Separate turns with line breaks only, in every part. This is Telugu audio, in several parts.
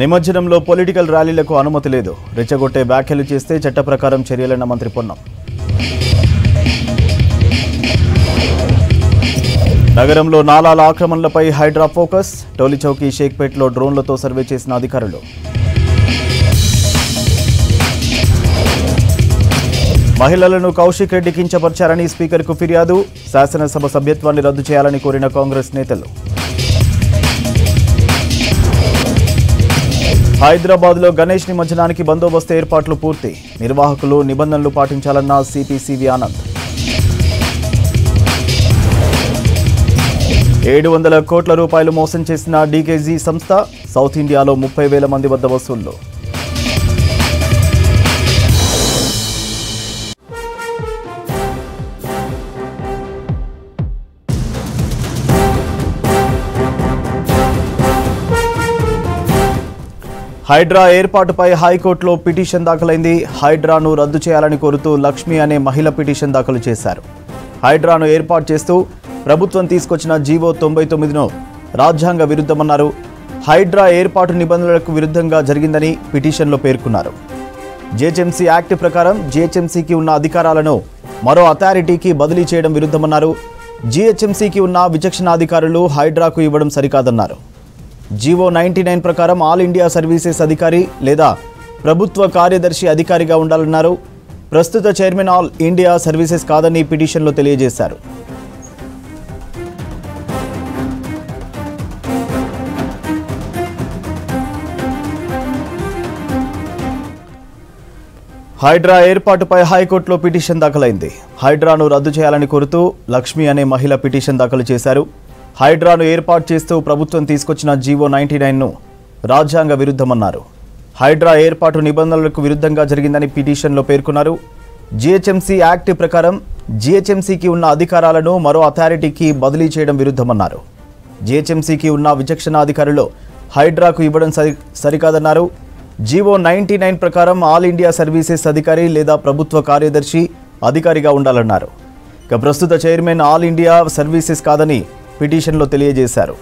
నిమజ్జనంలో పొలిటికల్ ర్యాలీలకు అనుమతి లేదు. రెచ్చగొట్టే వ్యాఖ్యలు చేస్తే చట్ట ప్రకారం చర్యలన్న మంత్రి పొన్నం. నగరంలో నాలాల ఆక్రమణలపై హైడ్రా ఫోకస్. టోలీచౌకీ షేక్పేట్లో డ్రోన్లతో సర్వే చేసిన అధికారులు. మహిళలను కౌశిక్ రెడ్డి కించపర్చారని స్పీకర్కు ఫిర్యాదు. శాసనసభ సభ్యత్వాన్ని రద్దు చేయాలని కోరిన కాంగ్రెస్ నేతలు. హైదరాబాద్లో గణేష్ నిమజ్జనానికి బందోబస్తు ఏర్పాట్లు పూర్తి. నిర్వాహకులు నిబంధనలు పాటించాలన్న సిపి ఆనంద్. 700 కోట్ల రూపాయలు మోసం చేసిన డీకేజీ సంస్థ. సౌత్ ఇండియాలో 30,000 మంది వద్ద వసూళ్లు. హైడ్రా ఏర్పాటుపై హైకోర్టులో పిటిషన్ దాఖలైంది. హైడ్రాను రద్దు చేయాలని కోరుతూ లక్ష్మి అనే మహిళ పిటిషన్ దాఖలు చేశారు. హైడ్రాను ఏర్పాటు చేస్తూ ప్రభుత్వం తీసుకొచ్చిన జీవో 99ను రాజ్యాంగ విరుద్ధమన్నారు. హైడ్రా ఏర్పాటు నిబంధనలకు విరుద్ధంగా జరిగిందని పిటిషన్లో పేర్కొన్నారు. జీహెచ్ఎంసీ యాక్ట్ ప్రకారం జీహెచ్ఎంసీకి ఉన్న అధికారాలను మరో అథారిటీకి బదిలీ చేయడం విరుద్ధమన్నారు. జీహెచ్ఎంసీకి ఉన్న విచక్షణాధికారులు హైడ్రాకు ఇవ్వడం సరికాదన్నారు. జీవో 99 ప్రకారం ఆల్ ఇండియా సర్వీసెస్ అధికారి లేదా ప్రభుత్వ కార్యదర్శి అధికారిగా ఉండాలన్నారు. ప్రస్తుత చైర్మన్ ఆల్ ఇండియా సర్వీసెస్ కాదని పిటిషన్లో తెలియజేశారు. హైడ్రా ఏర్పాటుపై హైకోర్టులో పిటిషన్ దాఖలైంది. హైడ్రాను రద్దు చేయాలని కోరుతూ లక్ష్మి అనే మహిళ పిటిషన్ దాఖలు చేశారు. హైడ్రాను ఏర్పాటు చేస్తూ ప్రభుత్వం తీసుకొచ్చిన జీవో 99ను రాజ్యాంగ విరుద్ధమన్నారు. హైడ్రా ఏర్పాటు నిబంధనలకు విరుద్ధంగా జరిగిందని పిటిషన్లో పేర్కొన్నారు. జీహెచ్ఎంసీ యాక్ట్ ప్రకారం జీహెచ్ఎంసీకి ఉన్న అధికారాలను మరో అథారిటీకి బదిలీ చేయడం విరుద్ధమన్నారు. జీహెచ్ఎంసీకి ఉన్న విచక్షణాధికారులు హైడ్రాకు ఇవ్వడం సరికాదన్నారు. జీవో 99 ప్రకారం ఆల్ ఇండియా సర్వీసెస్ అధికారి లేదా ప్రభుత్వ కార్యదర్శి అధికారిగా ఉండాలన్నారు. ఇక ప్రస్తుత చైర్మన్ ఆల్ ఇండియా సర్వీసెస్ కాదని పిటిషన్లో తెలియజేశారు.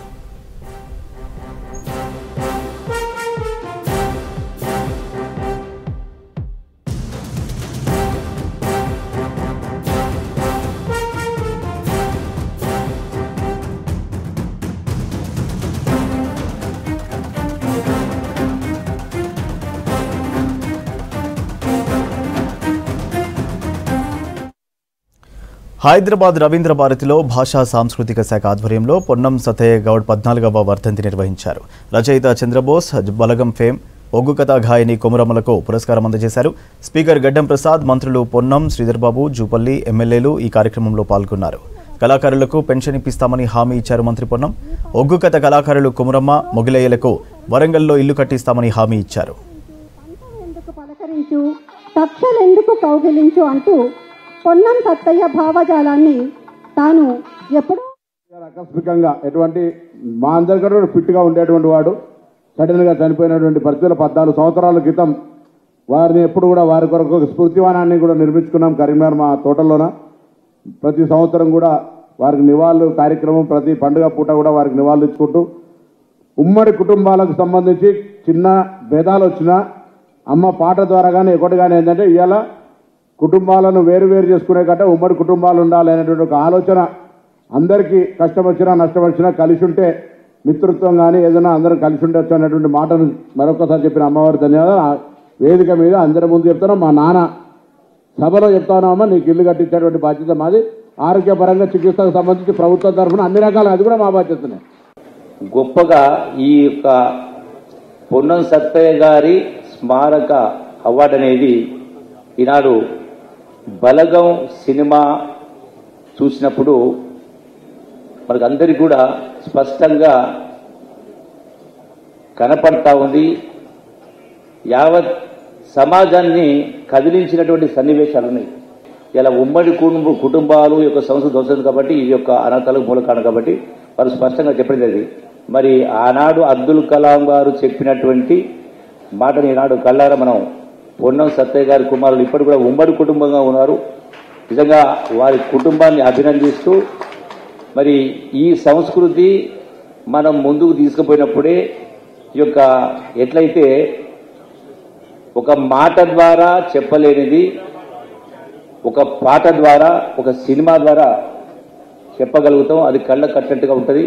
హైదరాబాద్ రవీంద్ర భారతిలో భాషా సాంస్కృతిక శాఖ ఆధ్వర్యంలో పొన్నం సతయ్య గౌడ్ 14వ వర్ధంతి నిర్వహించారు. రచయిత చంద్రబోస్, బలగం ఫేమ్, ఒగ్గు కథా గాయని కొమురమ్మలకు పురస్కారం అందజేశారు. స్పీకర్ గడ్డం ప్రసాద్, మంత్రులు పొన్నం, శ్రీధర్బాబు, జూపల్లి, ఎమ్మెల్యేలు ఈ కార్యక్రమంలో పాల్గొన్నారు. కళాకారులకు పెన్షన్ ఇప్పిస్తామని హామీ ఇచ్చారు మంత్రి పొన్నం. ఒగ్గు కథ కళాకారులు కొమురమ్మ, మొగిలయ్యలకు వరంగల్లో ఇల్లు కట్టిస్తామని హామీ ఇచ్చారు.
పొన్నం సత్తయ్య భావజాలాన్ని తాను ఎప్పుడూ
ఆకస్మికంగా ఎటువంటి మా అందరికీ ఫిట్గా ఉండేటువంటి వాడు సడన్గా చనిపోయినటువంటి పరిస్థితులు 14 సంవత్సరాల క్రితం వారిని ఎప్పుడు కూడా వారి కొరకు స్మృతివనాన్ని కూడా నిర్మించుకున్నాం కరీంనగర్ మా తోటలోన. ప్రతి సంవత్సరం కూడా వారికి నివాళులు కార్యక్రమం, ప్రతి పండుగ పూట కూడా వారికి నివాళులు ఇచ్చుకుంటూ ఉమ్మడి కుటుంబాలకు సంబంధించి చిన్న భేదాలు వచ్చినా అమ్మ పాట ద్వారా కానీ ఒకటి కానీ ఏంటంటే ఇవాళ కుటుంబాలను వేరు చేసుకునే కంటే ఉమ్మడి కుటుంబాలు ఉండాలి అనేటువంటి ఒక ఆలోచన. అందరికీ కష్టం వచ్చినా నష్టం వచ్చినా కలిసి ఉంటే మిత్రత్వం కానీ ఏదైనా అందరం కలిసి ఉండొచ్చు అనేటువంటి మాటను మరొకసారి చెప్పిన అమ్మవారి ధన్యవాదాలు. వేదిక మీద అందరి ముందు చెప్తాను, మా నాన్న సభలో చెప్తానమ్మా నీకు ఇల్లు కట్టించేటువంటి బాధ్యత మాది. ఆరోగ్యపరంగా చికిత్సకు సంబంధించి ప్రభుత్వం తరఫున అన్ని రకాలు అది కూడా మా బాధ్యతనే.
గొప్పగా ఈ యొక్క పొన్నం సత్తయ్య గారి స్మారక అవార్డు అనేది ఈనాడు బలగం సినిమా చూసినప్పుడు మనకందరికీ కూడా స్పష్టంగా కనపడతా ఉంది. యావత్ సమాజాన్ని కదిలించినటువంటి సన్నివేశాలు ఉన్నాయి. ఇలా ఉమ్మడి కుటుంబాలు యొక్క సంస్కృతి వస్తుంది కాబట్టి ఇది యొక్క అనాథాలకు మూల కారణం కాబట్టి వారు స్పష్టంగా చెప్పలేదు. మరి ఆనాడు అబ్దుల్ కలాం గారు చెప్పినటువంటి మాటని ఈనాడు కళ్ళారా మనం పొన్నం సత్తయ్య గారి కుమారులు ఇప్పటి కూడా ఉమ్మడి కుటుంబంగా ఉన్నారు. నిజంగా వారి కుటుంబాన్ని అభినందిస్తూ మరి ఈ సంస్కృతి మనం ముందుకు తీసుకుపోయినప్పుడే ఈ యొక్క ఎట్లయితే ఒక మాట ద్వారా చెప్పలేనిది ఒక పాట ద్వారా ఒక సినిమా ద్వారా చెప్పగలుగుతాం. అది కళ్ళ కట్టినట్టుగా ఉంటుంది.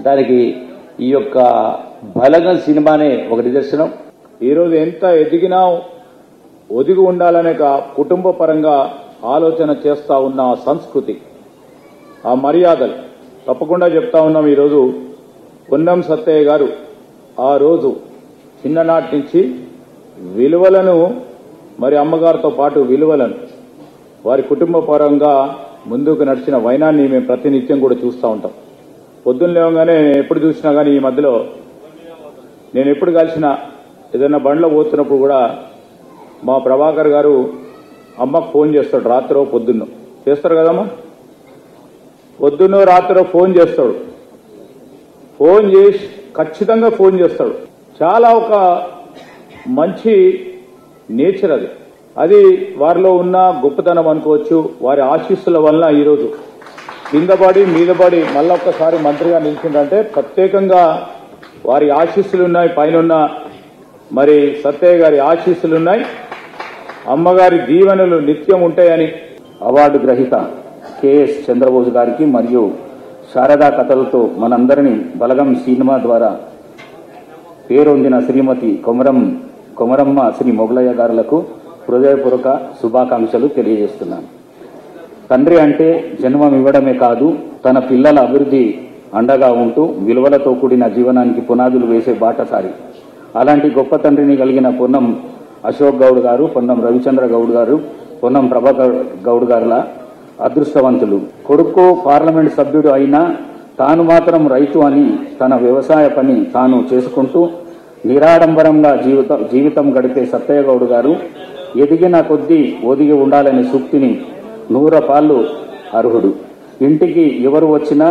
దానికి ఈ యొక్క బలగం సినిమానే ఒక నిదర్శనం.
ఈరోజు ఎంత ఎదిగినా ఒదిగి ఉండాలనే కుటుంబ పరంగా ఆలోచన చేస్తా ఉన్న ఆ సంస్కృతి, ఆ మర్యాదలు తప్పకుండా చెప్తా ఉన్నాం. ఈరోజు పొన్నం సత్తయ్య గారు ఆ రోజు చిన్ననాటి నుంచి విలువలను, మరి అమ్మగారితో పాటు విలువలను, వారి కుటుంబ పరంగా ముందుకు నడిచిన వైనాన్ని మేము ప్రతినిత్యం కూడా చూస్తూ ఉంటాం. పొద్దున్న లేవగానే ఎప్పుడు చూసినా కానీ ఈ మధ్యలో నేను ఎప్పుడు కలిసినా ఏదైనా బండ్లో పోతున్నప్పుడు కూడా మా ప్రభాకర్ గారు అమ్మకు ఫోన్ చేస్తాడు. రాత్రో పొద్దున్నో చేస్తారు కదమ్మా, పొద్దున్నో రాత్రో ఫోన్ చేస్తాడు. ఫోన్ చేసి ఖచ్చితంగా ఫోన్ చేస్తాడు. చాలా ఒక మంచి నేచర్ అది. అది వారిలో ఉన్న గొప్పతనం అనుకోవచ్చు. వారి ఆశీస్సుల వలన ఈరోజు కిందపడి మీదపడి మళ్ళీ ఒక్కసారి మంత్రిగా నిలిచిందంటే ప్రత్యేకంగా వారి ఆశీస్సులున్నాయి. పైన మరి సత్తయ్య గారి ఆశీస్సులున్నాయి. అమ్మగారి దీవెనలు నిత్యం ఉంటాయని
అవార్డు గ్రహీత కెఎస్ చంద్రబోస్ గారికి మరియు శారదా కథలతో మనందరినీ బలగం సినిమా ద్వారా పేరొందిన శ్రీమతి కొమరమ్మ శ్రీ మొగలయ్య గారులకు హృదయపూర్వక శుభాకాంక్షలు తెలియజేస్తున్నాను. తండ్రి అంటే జన్మం ఇవ్వడమే కాదు, తన పిల్లల అభివృద్ధి అండగా ఉంటూ విలువలతో కూడిన జీవనానికి పునాదులు వేసే బాటసారి. అలాంటి గొప్ప తండ్రిని కలిగిన పొన్నం అశోక్ గౌడ్ గారు, పొన్నం రవిచంద్ర గౌడ్ గారు, పొన్నం ప్రభాకర్ గౌడ్ గారుల అదృష్టవంతులు. కొడుకు పార్లమెంట్ సభ్యుడు అయినా తాను మాత్రం రైతు అని తన వ్యవసాయ పని తాను చేసుకుంటూ నిరాడంబరంగా జీవితం గడిపే సత్తయ్య గౌడ్ గారు ఎదిగిన కొద్దీ ఒదిగి ఉండాలనే సూక్తిని 100 పాళ్ళు అర్హుడు. ఇంటికి ఎవరు వచ్చినా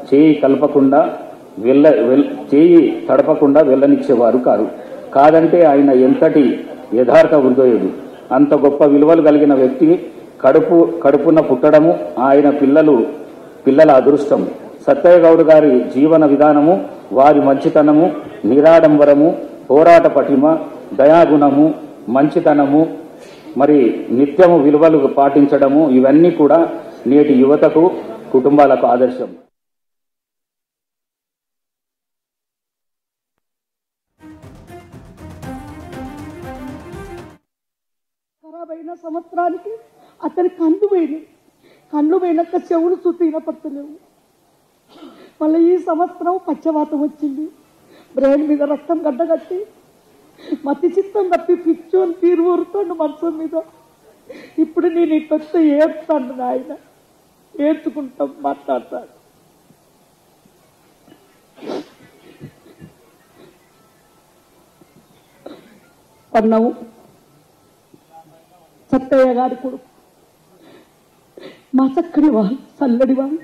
చేయి తడపకుండా వెళ్ళనిచ్చేవారు కాదు. కాదంటే ఆయన ఎంతటి యథార్థ హృదయుడు. అంత గొప్ప విలువలు కలిగిన వ్యక్తి కడుపున పుట్టడము ఆయన పిల్లల అదృష్టం. సత్తయ్య గౌడ్ గారి జీవన విధానము, వారి మంచితనము, నిరాడంబరము, పోరాట పటిమ, దయాగుణము, మంచితనము, మరి నిత్యము విలువలు పాటించడము, ఇవన్నీ కూడా నేటి యువతకు, కుటుంబాలకు ఆదర్శం.
40 సంవత్సరానికి అతని కళ్ళు పోయినాక చెవులు చుట్టూ వినపడతలేవు. మళ్ళీ ఈ సంవత్సరం పచ్చవాతం వచ్చింది. బ్రెయిన్ మీద రక్తం గడ్డగట్టి మతి చిత్తం తప్పి పిచ్చోని తీరు ఊరుతాడు మనసు మీద. ఇప్పుడు నేను ఇట్లొస్తే ఏడుతాను. ఆయన ఏడ్చుకుంటాం, మాట్లాడతాడు. అన్నాము సత్తయ్య గారి కొడుకు, మా చక్కడి వాళ్ళు, చల్లడి వాళ్ళు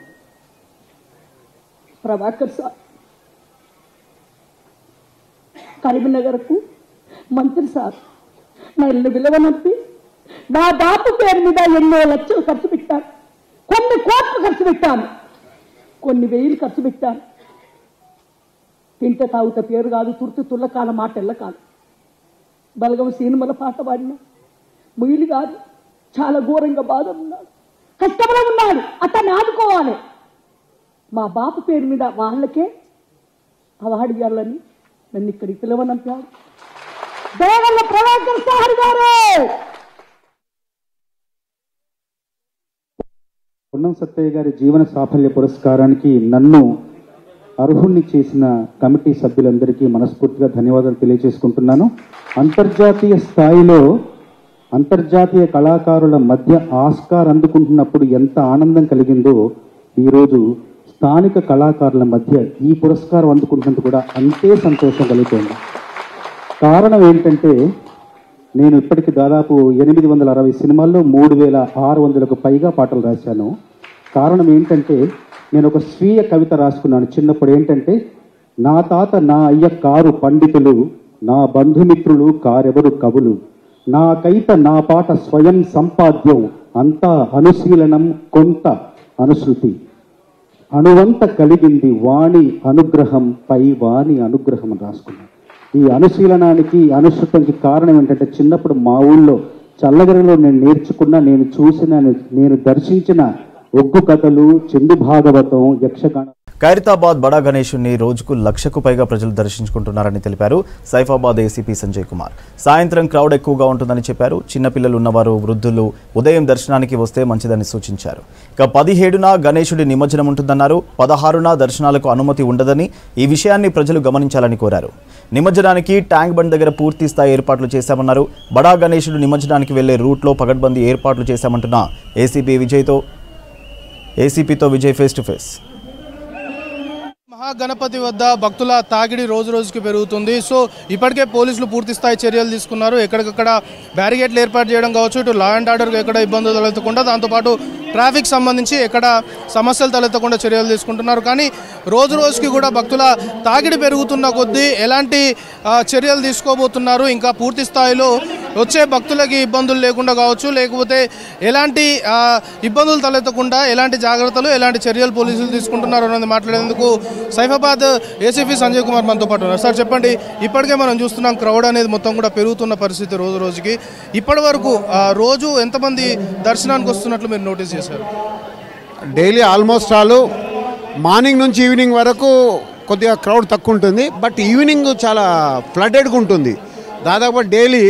ప్రభాకర్ సార్ కరీంనగర్కు మంత్రి సార్ నన్ను విలువనొప్పి నా బాపు పేరు మీద ఎన్నో లక్షలు ఖర్చు పెట్టాను, కొన్ని కోట్లు ఖర్చు పెట్టాను, కొన్ని వేలు ఖర్చు పెట్టాను. తింటే తాగుత పేరు కాదు, తుర్తి తుల్లకాల మాటెల్ల కాదు. బలగం సినిమాల పాట పాడినా ముయిలు కాదు, చాలా ఘోరంగా బాధ ఉన్నాడు, కష్టంలో ఉన్నాడు. అతన్ని ఆదుకోవాలి. మా బాపు పేరు మీద వాళ్ళకే అవార్డు ఇవ్వాలని నన్ను ఇక్కడికి పిలవనంపాడు. దేవల్ల ప్రభాకర్ సార్ గారు.
పొన్నం సత్తయ్య గారి జీవన సాఫల్య పురస్కారానికి నన్ను అర్హుణ్ణి చేసిన కమిటీ సభ్యులందరికీ మనస్ఫూర్తిగా ధన్యవాదాలు తెలియజేసుకుంటున్నాను. అంతర్జాతీయ స్థాయిలో అంతర్జాతీయ కళాకారుల మధ్య ఆస్కార్ అందుకుంటున్నప్పుడు ఎంత ఆనందం కలిగిందో, ఈరోజు స్థానిక కళాకారుల మధ్య ఈ పురస్కారం అందుకుంటున్నందుకు కూడా అంతే సంతోషం కలుగుతుంది. కారణం ఏంటంటే, నేను ఇప్పటికి దాదాపు 860 సినిమాల్లో 3600కు పైగా పాటలు రాశాను. కారణం ఏంటంటే, నేను ఒక స్వీయ కవిత రాసుకున్నాను చిన్నప్పుడు. ఏంటంటే, నా తాత నా అయ్య కారు పండితులు, నా బంధుమిత్రులు కారెవరు కవులు, నాకైత నా పాట స్వయం సంపాద్యం, అంతా అనుశీలనం కొంత అనుశృతి, అణువంత కలిగింది వాణి అనుగ్రహం పై వాణి అనుగ్రహం అని రాసుకున్నాను. ఈ అనుశీలనానికి అనుసృతంకి కారణం ఏంటంటే చిన్నప్పుడు మా ఊళ్ళో చల్లగిరిలో నేను నేర్చుకున్న, నేను చూసిన, నేను దర్శించిన ఒగ్గు కథలు, చందు భాగవతం, యక్షగాన.
ఖైరతాబాద్ బడా గణేశుని రోజుకు 1,00,000కు పైగా ప్రజలు దర్శించుకుంటున్నారని తెలిపారు సైఫాబాద్ ఏసీపీ సంజయ్ కుమార్. సాయంత్రం క్రౌడ్ ఎక్కువగా ఉంటుందని చెప్పారు. చిన్నపిల్లలు ఉన్నవారు, వృద్ధులు ఉదయం దర్శనానికి వస్తే మంచిదని సూచించారు. ఇక 17న గణేశుడి నిమజ్జనం ఉంటుందన్నారు. 16న దర్శనాలకు అనుమతి ఉండదని, ఈ విషయాన్ని ప్రజలు గమనించాలని కోరారు. నిమజ్జనానికి ట్యాంక్ బండ్ దగ్గర పూర్తి స్థాయి ఏర్పాట్లు చేశామన్నారు. బడా గణేశుడు నిమజ్జనానికి వెళ్లే రూట్లో పగడ్బందీ ఏర్పాట్లు చేశామంటున్న ఏసీపీతో Vijay face to face.
Mahaganapati వద్ద భక్తుల తాకిడి రోజు రోజుకి పెరుగుతుంది. సో ఇప్పటికే పోలీసులు పూర్తి స్థాయి చర్యలు తీసుకున్నారు. ఎక్కడికక్కడ బ్యారికేడ్లు ఏర్పాటు చేయడం కావచ్చు, ఇటు లా అండ్ ఆర్డర్కి ఎక్కడ ఇబ్బందులు తలెత్తకుండా, దాంతోపాటు ట్రాఫిక్ సంబంధించి ఎక్కడ సమస్యలు తలెత్తకుండా చర్యలు తీసుకుంటున్నారు. కానీ రోజు రోజుకి కూడా భక్తుల తాకిడి పెరుగుతున్న కొద్దీ ఎలాంటి చర్యలు తీసుకోబోతున్నారు, ఇంకా పూర్తి స్థాయిలో వచ్చే భక్తులకి ఇబ్బందులు లేకుండా కావచ్చు, లేకపోతే ఎలాంటి ఇబ్బందులు తలెత్తకుండా ఎలాంటి జాగ్రత్తలు, ఎలాంటి చర్యలు పోలీసులు తీసుకుంటున్నారు అన్నది మాట్లాడేందుకు సైఫాబాద్ ఏసీపీ సంజయ్ కుమార్ మనతో పాటు ఉన్నారు. సార్ చెప్పండి, ఇప్పటికే మనం చూస్తున్నాం క్రౌడ్ అనేది మొత్తం కూడా పెరుగుతున్న పరిస్థితి రోజు రోజుకి. ఇప్పటి వరకు రోజు ఎంతమంది దర్శనానికి వస్తున్నట్లు మీరు నోటీస్ చేశారు?
డైలీ ఆల్మోస్ట్ ఆల్ మార్నింగ్ నుంచి ఈవినింగ్ వరకు కొద్దిగా క్రౌడ్ తక్కువ ఉంటుంది. బట్ ఈవినింగ్ చాలా ఫ్లడెడ్గా ఉంటుంది. దాదాపు డైలీ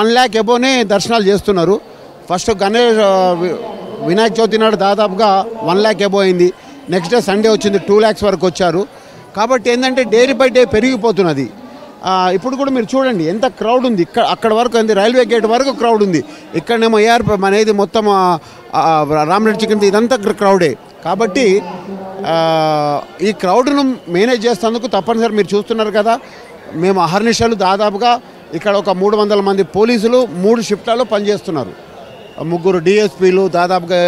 1 lakh అబోనే దర్శనాలు చేస్తున్నారు. ఫస్ట్ వినాయక చవితి నాడు దాదాపుగా 1 lakh అబో అయింది. నెక్స్ట్ డే సండే వచ్చింది 2 lakhs వరకు వచ్చారు. కాబట్టి ఏంటంటే డైలీ బై డే పెరిగిపోతున్నది. ఇప్పుడు కూడా మీరు చూడండి ఎంత క్రౌడ్ ఉంది. అక్కడ వరకు ఉంది, రైల్వే గేట్ వరకు క్రౌడ్ ఉంది. ఇక్కడనేమో అనేది మొత్తం రామరెడ్డి చికెన్ ఇదంతా క్రౌడే. కాబట్టి ఈ క్రౌడ్ను మేనేజ్ చేసేందుకు తప్పనిసరి మీరు చూస్తున్నారు కదా, మేము అహర్నిశలు దాదాపుగా ఇక్కడ ఒక 300 మంది పోలీసులు 3 షిఫ్ట్లలో పనిచేస్తున్నారు. 3 డిఎస్పీలు, దాదాపుగా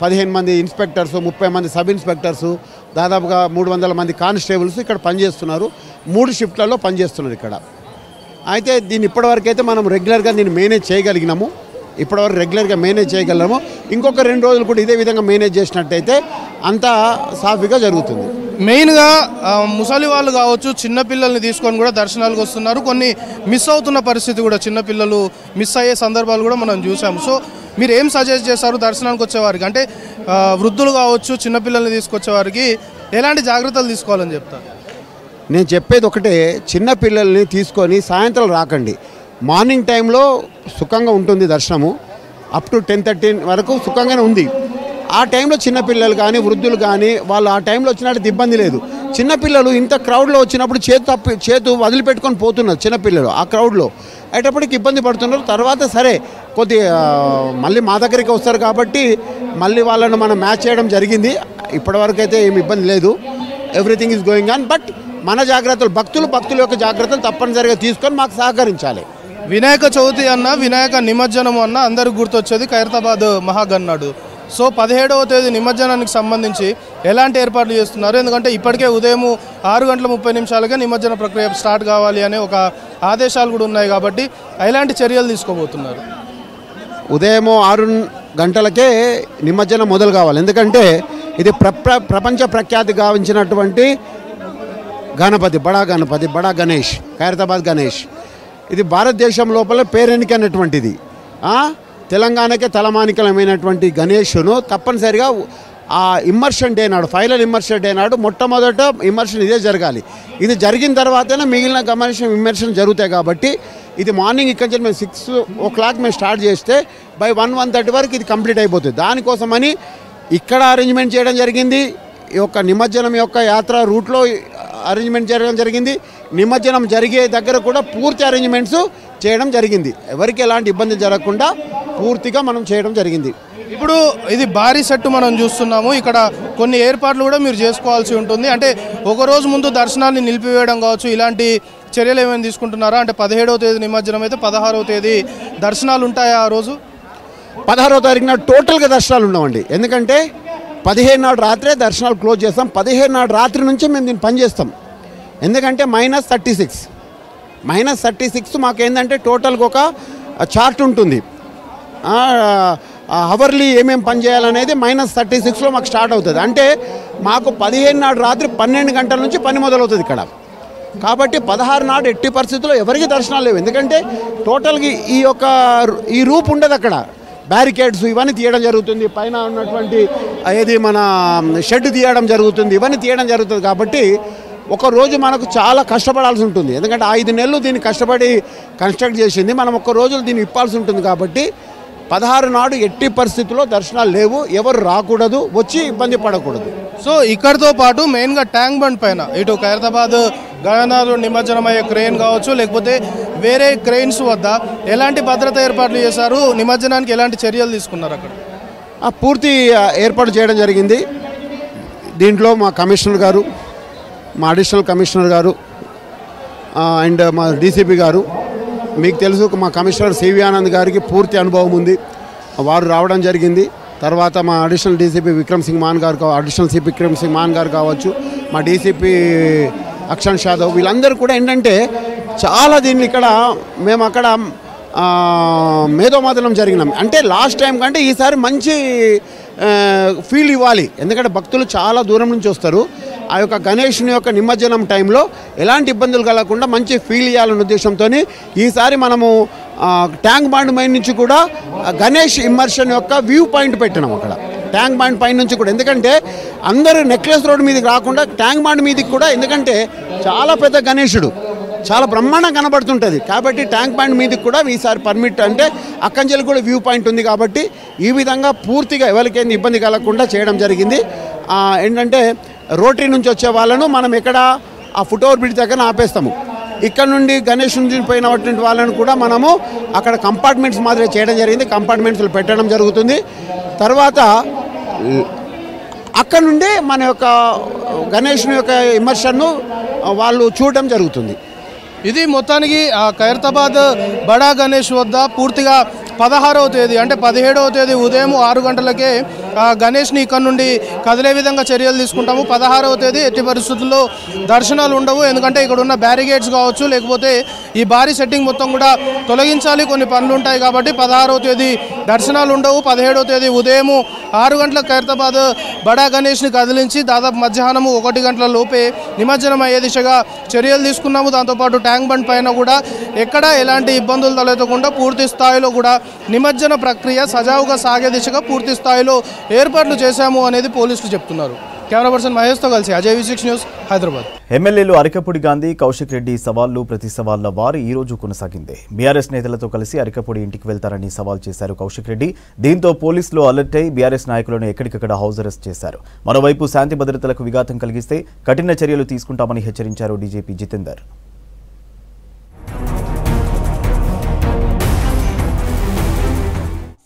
15 మంది ఇన్స్పెక్టర్స్, 30 మంది సబ్ ఇన్స్పెక్టర్సు, దాదాపుగా 300 మంది కానిస్టేబుల్స్ ఇక్కడ పనిచేస్తున్నారు. 3 షిఫ్ట్లలో పనిచేస్తున్నారు ఇక్కడ. అయితే దీన్ని ఇప్పటివరకు అయితే మనం రెగ్యులర్గా దీన్ని మేనేజ్ చేయగలిగినాము. ఇప్పటివరకు రెగ్యులర్గా మేనేజ్ చేయగలము. ఇంకొక 2 రోజులు కూడా ఇదే విధంగా మేనేజ్ చేసినట్టయితే అంతా సాఫీగా జరుగుతుంది.
మెయిన్గా ముసలి వాళ్ళు కావచ్చు, చిన్నపిల్లల్ని తీసుకొని కూడా దర్శనాలకు వస్తున్నారు. కొన్ని మిస్ అవుతున్న పరిస్థితి కూడా, చిన్నపిల్లలు మిస్ అయ్యే సందర్భాలు కూడా మనం చూసాము. సో మీరు ఏం సజెస్ట్ చేస్తారు దర్శనానికి వచ్చేవారికి? అంటే వృద్ధులు కావచ్చు, చిన్నపిల్లల్ని తీసుకొచ్చేవారికి ఎలాంటి జాగ్రత్తలు తీసుకోవాలని చెప్తారు?
నేను చెప్పేది ఒకటే, చిన్నపిల్లల్ని తీసుకొని సాయంత్రం రాకండి. మార్నింగ్ టైంలో సుఖంగా ఉంటుంది దర్శనము. అప్ టు 10:30 వరకు సుఖంగానే ఉంది. ఆ టైంలో చిన్నపిల్లలు కానీ వృద్ధులు కానీ వాళ్ళు ఆ టైంలో వచ్చినట్టు ఇబ్బంది లేదు. చిన్నపిల్లలు ఇంత క్రౌడ్లో వచ్చినప్పుడు చేతు వదిలిపెట్టుకొని పోతున్నారు చిన్నపిల్లలు ఆ క్రౌడ్లో. అయ్యేటప్పటికి ఇబ్బంది పడుతున్నారు. తర్వాత సరే మళ్ళీ మా దగ్గరికి వస్తారు కాబట్టి మళ్ళీ వాళ్ళను మనం మ్యాచ్ చేయడం జరిగింది. ఇప్పటివరకు అయితే ఏమి ఇబ్బంది లేదు. Everything is going on. But మన జాగ్రత్తలు భక్తుల యొక్క జాగ్రత్తలు తప్పనిసరిగా తీసుకొని మాకు సహకరించాలి.
వినాయక చవితి అన్న, వినాయక నిమజ్జనం అన్న అందరికి గుర్తొచ్చేది ఖైరతాబాద్ మహాగణనాడు. సో 17వ తేదీ నిమజ్జనానికి సంబంధించి ఎలాంటి ఏర్పాట్లు చేస్తున్నారు? ఎందుకంటే ఇప్పటికే ఉదయం 6:30 నిమజ్జన ప్రక్రియ స్టార్ట్ కావాలి అనే ఒక ఆదేశాలు కూడా ఉన్నాయి కాబట్టి ఎలాంటి చర్యలు తీసుకోబోతున్నారు?
ఉదయం 6 గంటలకే నిమజ్జనం మొదలు కావాలి. ఎందుకంటే ఇది ప్రపంచ ప్రఖ్యాతి గావించినటువంటి గణపతి, బడా గణేష్, ఖైరతాబాద్ గణేష్. ఇది భారతదేశం లోపల పేరెనికైనటువంటిది. తెలంగాణకే తలమానికలమైనటువంటి గణేష్ను తప్పనిసరిగా ఆ ఇమ్మర్షన్ డే నాడు, ఫైనల్ ఇమ్మర్షన్ డే నాడు మొట్టమొదట ఇమ్మర్షన్ ఇదే జరగాలి. ఇది జరిగిన తర్వాతనే మిగిలిన ఇమ్మర్షన్ జరుగుతాయి. కాబట్టి ఇది మార్నింగ్ ఇక్కడ నుంచి మేము 6 o'clock మేము స్టార్ట్ చేస్తే బై 1-1:30 వరకు ఇది కంప్లీట్ అయిపోతుంది. దానికోసమని ఇక్కడ అరేంజ్మెంట్ చేయడం జరిగింది. ఈ యొక్క నిమజ్జనం యొక్క యాత్ర రూట్లో అరేంజ్మెంట్ చేయడం జరిగింది. నిమజ్జనం జరిగే దగ్గర కూడా పూర్తి అరేంజ్మెంట్స్ చేయడం జరిగింది. ఎవరికి ఎలాంటి ఇబ్బంది జరగకుండా పూర్తిగా మనం చేయడం జరిగింది.
ఇప్పుడు ఇది భారీ సెట్ మనం చూస్తున్నాము. ఇక్కడ కొన్ని ఏర్పాట్లు కూడా మీరు చేసుకోవాల్సి ఉంటుంది. అంటే ఒకరోజు ముందు దర్శనాన్ని నిలిపివేయడం కావచ్చు, ఇలాంటి చర్యలు ఏమైనా తీసుకుంటున్నారా? అంటే 17వ తేదీ నిమజ్జనం అయితే 16వ తేదీ దర్శనాలు ఉంటాయా? ఆ రోజు
16వ తారీఖు నాడు టోటల్గా దర్శనాలు ఉండవండి. ఎందుకంటే 15 నాడు రాత్రే దర్శనాలు క్లోజ్ చేస్తాం. 15 నాడు రాత్రి నుంచి మేము దీన్ని పనిచేస్తాం. ఎందుకంటే -36 మాకేందంటే టోటల్గా ఒక చార్ట్ ఉంటుంది. అవర్లీ ఏమేమి పని చేయాలనేది -36లో మాకు స్టార్ట్ అవుతుంది. అంటే మాకు 15 నాడు రాత్రి 12 గంటల నుంచి పని మొదలవుతుంది ఇక్కడ. కాబట్టి 16 నాడు ఎట్టి పరిస్థితుల్లో ఎవరికి దర్శనాలు లేవు. ఎందుకంటే టోటల్గా ఈ రూప్ ఉండదు అక్కడ. బ్యారికేడ్స్ ఇవన్నీ తీయడం జరుగుతుంది, పైన ఉన్నటువంటి ఏది మన షెడ్ తీయడం జరుగుతుంది, ఇవన్నీ తీయడం జరుగుతుంది. కాబట్టి ఒక రోజు మనకు చాలా కష్టపడాల్సి ఉంటుంది. ఎందుకంటే 5 నెలలు దీన్ని కష్టపడి కన్స్ట్రక్ట్ చేసింది, మనం ఒక్క రోజు దీన్ని ఇప్పాల్సి ఉంటుంది. కాబట్టి 16 నాడు ఎట్టి పరిస్థితుల్లో దర్శనాలు లేవు, ఎవరు రాకూడదు, వచ్చి ఇబ్బంది పడకూడదు.
సో ఇక్కడితో పాటు మెయిన్గా ట్యాంక్ బండ్ పైన ఇటు ఖైరతాబాద్ గగనాథుడు నిమజ్జనమయ్యే క్రెయిన్ కావచ్చు, లేకపోతే వేరే క్రెయిన్స్ వద్ద ఎలాంటి భద్రత ఏర్పాట్లు చేశారు, నిమజ్జనానికి ఎలాంటి చర్యలు తీసుకున్నారు అక్కడ?
పూర్తి ఏర్పాటు చేయడం జరిగింది. దీంట్లో మా కమిషనర్ గారు, మా అడిషనల్ కమిషనర్ గారు అండ్ మా డీసీపీ గారు, మీకు తెలుసు మా కమిషనర్ సివి ఆనంద్ గారికి పూర్తి అనుభవం ఉంది, వారు రావడం జరిగింది. తర్వాత మా అడిషనల్ డీసీపీ విక్రమ్ సింగ్ మాన్ గారు అడిషనల్ సిపి విక్రమ్ సింగ్ మాన్ గారు కావచ్చు, మా డీసీపీ అక్షణ్ యాదవ్, వీళ్ళందరూ కూడా ఏంటంటే చాలా దీన్ని ఇక్కడ మేము అక్కడ మేధోమథనం జరిగినాం. అంటే లాస్ట్ టైం కంటే ఈసారి మంచి ఫీల్ ఇవ్వాలి. ఎందుకంటే భక్తులు చాలా దూరం నుంచి వస్తారు. ఆ యొక్క గణేష్ని యొక్క నిమజ్జనం టైంలో ఎలాంటి ఇబ్బందులు కలగకుండా మంచి ఫీల్ ఇవ్వాలనే ఉద్దేశంతో ఈసారి మనము ట్యాంక్ బండ్ పై నుంచి కూడా గణేష్ ఇమ్మర్షన్ యొక్క వ్యూ పాయింట్ పెట్టినాం అక్కడ ట్యాంక్ బండ్ పై నుంచి కూడా. ఎందుకంటే అందరూ నెక్లెస్ రోడ్ మీదకి రాకుండా ట్యాంక్ బండ్ మీదకి కూడా, ఎందుకంటే చాలా పెద్ద గణేశుడు చాలా బ్రహ్మాండంగా కనబడుతుంటుంది. కాబట్టి ట్యాంక్ బండ్ మీదకి కూడా ఈసారి పర్మిట్, అంటే అక్కంచెలు కూడా వ్యూ పాయింట్ ఉంది. కాబట్టి ఈ విధంగా పూర్తిగా ఎవరికైనా ఇబ్బంది కలగకుండా చేయడం జరిగింది. ఏంటంటే రోటరీ నుంచి వచ్చే వాళ్ళను మనం ఎక్కడ ఆ ఫుట్ ఓవర్ బ్రిడ్జ్ దగ్గర ఆపేస్తాము. ఇక్కడ నుండి గణేష్ నుంచి పోయినటువంటి వాళ్ళని కూడా మనము అక్కడ కంపార్ట్మెంట్స్ మాదిరి చేయడం జరిగింది, కంపార్ట్మెంట్స్లో పెట్టడం జరుగుతుంది. తర్వాత అక్కడ నుండి మన యొక్క గణేష్ని యొక్క ఇమర్షన్ను వాళ్ళు చూడడం జరుగుతుంది.
ఇది మొత్తానికి ఖైరతాబాద్ బడా గణేష్ వద్ద పూర్తిగా 16వ తేదీ అంటే 17వ తేదీ ఉదయం 6 గంటలకే గణేష్ని ఇక్కడ నుండి కదిలే విధంగా చర్యలు తీసుకుంటాము. 16వ తేదీ ఎట్టి పరిస్థితుల్లో దర్శనాలు ఉండవు, ఎందుకంటే ఇక్కడ ఉన్న బ్యారిగేడ్స్ కావచ్చు, లేకపోతే ఈ భారీ సెట్టింగ్ మొత్తం కూడా తొలగించాలి, కొన్ని పనులు ఉంటాయి. కాబట్టి 16వ తేదీ దర్శనాలు ఉండవు. 17వ తేదీ ఉదయం 6 గంటలకు ఖైరతాబాద్ బడా గణేష్ని కదిలించి దాదాపు మధ్యాహ్నం 1 గంటల లోపే నిమజ్జనం అయ్యే దిశగా చర్యలు తీసుకున్నాము. దాంతోపాటు ట్యాంక్ బండ్ పైన కూడా ఎక్కడా ఎలాంటి ఇబ్బందులు తలెత్తకుండా పూర్తి స్థాయిలో కూడా నిమజ్జన ప్రక్రియ సజావుగా సాగే దిశగా పూర్తి స్థాయిలో ఏర్పాట్లు చేశాము అనేది పోలీసులు చెప్తున్నారు. కెమెరా పర్సన్ మహేష్తో కలిసి అజయ్ V6 న్యూస్, హైదరాబాద్.
ఎమ్మెల్యేలు అరికపూడి గాంధీ, కౌశిక్ రెడ్డి సవాళ్లు ప్రతి సవాళ్ల వారు ఈ రోజు కొనసాగింది. బీఆర్ఎస్ నేతలతో కలిసి అరికపూడి ఇంటికి వెళ్తారని సవాల్ చేశారు కౌశిక్ రెడ్డి. దీంతో పోలీసులు అలర్ట్ అయి బీఆర్ఎస్ నాయకులను ఎక్కడికక్కడ హౌస్ అరెస్ట్ చేశారు. మరోవైపు శాంతి భద్రతలకు విఘాతం కలిగిస్తే కఠిన చర్యలు తీసుకుంటామని హెచ్చరించారు DGP Jitender.